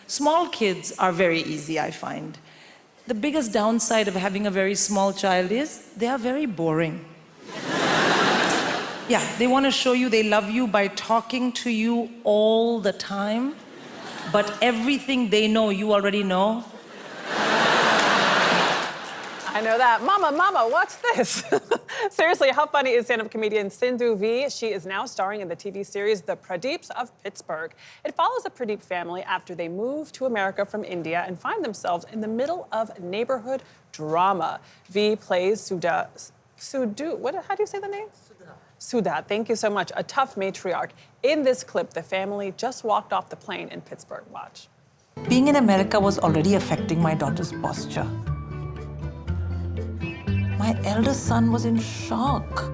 Small kids are very easy, I find. The biggest downside of having a very small child is they are very boring. Yeah, they want to show you they love you by talking to you all the time, but everything they know, you already know. I know that. Mama, watch this. Seriously, how funny is stand-up comedian Sindhu Vee? She is now starring in the TV series The Pradeeps of Pittsburgh. It follows the Pradeep family after they move to America from India and find themselves in the middle of neighborhood drama. Vee plays Sudha. How do you say the name? Sudha, thank you so much. A tough matriarch. In this clip, the family just walked off the plane in Pittsburgh. Watch. Being in America was already affecting my daughter's posture. My eldest son was in shock.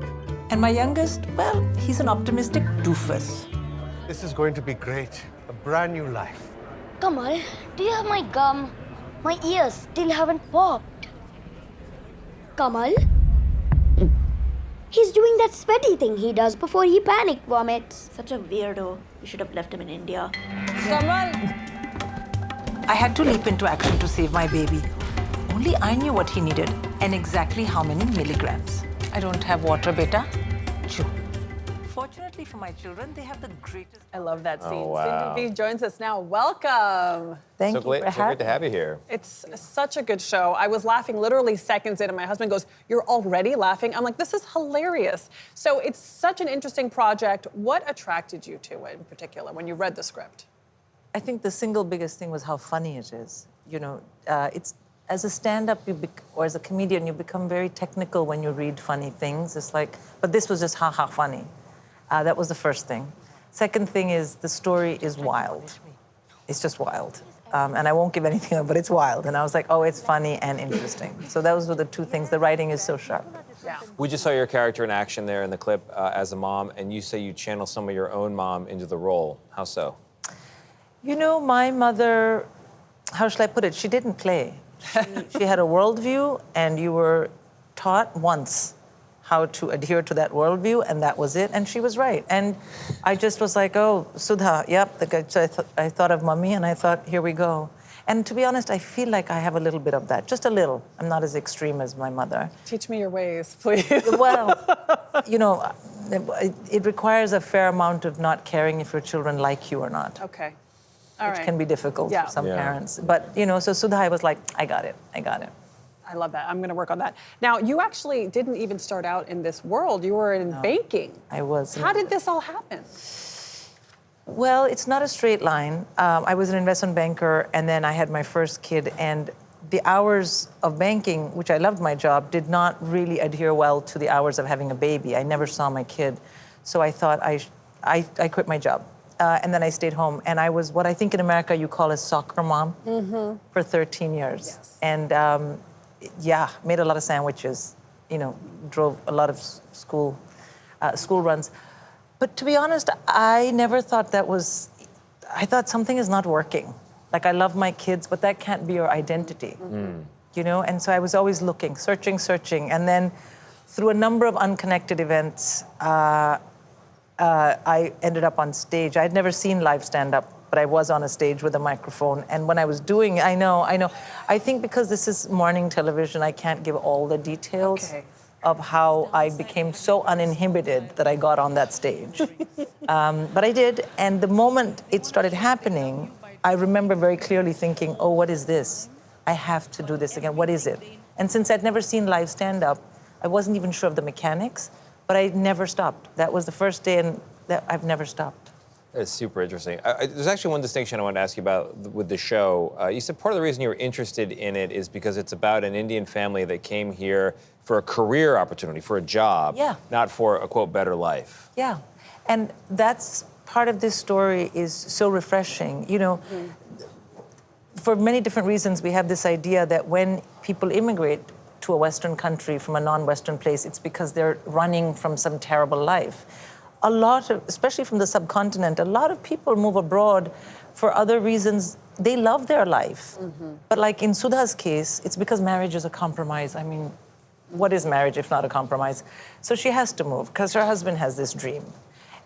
And my youngest, well, he's an optimistic doofus. This is going to be great. A brand new life. Kamal, do you have my gum? My ears still haven't popped. Kamal? He's doing that sweaty thing he does before he panic vomits. Such a weirdo. You should have left him in India. Kamal! I had to leap into action to save my baby. Only I knew what he needed and exactly how many milligrams. I don't have water, beta. Chew. Fortunately for my children, they have the greatest... I love that scene. Oh, wow. Sindhu Vee joins us now. Welcome. Thank you for So great to have you here. It's such a good show. I was laughing literally seconds in, and my husband goes, "You're already laughing?" I'm like, this is hilarious. So it's such an interesting project. What attracted you to it in particular when you read the script? I think the single biggest thing was how funny it is. You know, it's as a stand-up or as a comedian, you become very technical when you read funny things. It's like, but this was just ha-ha funny. That was the first thing. Second thing is the story is wild. It's just wild. And I won't give anything up, but it's wild. And I was like, oh, it's funny and interesting. So those were the two things. The writing is so sharp. Yeah. We just saw your character in action there in the clip as a mom, and you say you channel some of your own mom into the role. How so? You know, my mother, how shall I put it? She didn't play. She had a worldview, and you were taught once how to adhere to that worldview, and that was it, and she was right. And I just was like, oh, Sudha, yep. So I thought of mommy, and I thought, here we go. And to be honest, I feel like I have a little bit of that, just a little. I'm not as extreme as my mother. Teach me your ways, please. Well, you know, it requires a fair amount of not caring if your children like you or not. Okay. Which can be difficult for some Yeah. parents. But, you know, so Sudha, I was like, I got it. I love that. I'm going to work on that. Now, you actually didn't even start out in this world. You were in banking. I was. How did this all happen? Well, it's not a straight line. I was an investment banker, and then I had my first kid, and the hours of banking, which I loved my job, did not really adhere well to the hours of having a baby. I never saw my kid. So I thought I quit my job. And then I stayed home, and I was what I think in America you call a soccer mom for 13 years. Yes. And made a lot of sandwiches, you know, drove a lot of school runs. But to be honest, I never thought I thought something is not working. Like, I love my kids, but that can't be your identity, you know? And so I was always looking, searching. And then through a number of unconnected events, I ended up on stage. I'd never seen live stand-up, but I was on a stage with a microphone. And when I was doing it, I know. I think because this is morning television, I can't give all the details of how I became so uninhibited that I got on that stage. But I did, and the moment it started happening, I remember very clearly thinking, oh, what is this? I have to do this again. What is it? And since I'd never seen live stand-up, I wasn't even sure of the mechanics, but I never stopped. That was the first day, and I've never stopped. It's super interesting. There's actually one distinction I wanted to ask you about with the show. You said part of the reason you were interested in it is because it's about an Indian family that came here for a career opportunity, for a job, not for a, quote, better life. Yeah, and that's part of this story is so refreshing. You know, for many different reasons, we have this idea that when people immigrate to a Western country from a non-Western place, it's because they're running from some terrible life. A lot of, especially from the subcontinent, a lot of people move abroad for other reasons. They love their life. But like in Sudha's case, it's because marriage is a compromise. I mean, what is marriage if not a compromise? So she has to move because her husband has this dream.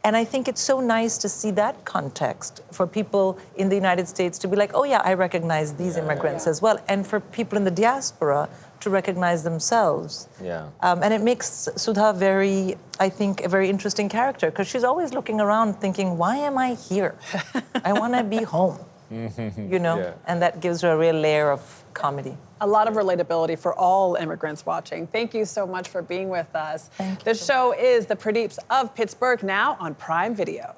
And I think it's so nice to see that context for people in the United States to be like, oh yeah, I recognize these immigrants as well. And for people in the diaspora to recognize themselves. Yeah. And it makes Sudha I think, a very interesting character, because she's always looking around thinking, why am I here? I want to be home, you know? Yeah. And that gives her a real layer of comedy. A lot of relatability for all immigrants watching. Thank you so much for being with us. Thank you. The show is The Pradeeps of Pittsburgh, now on Prime Video.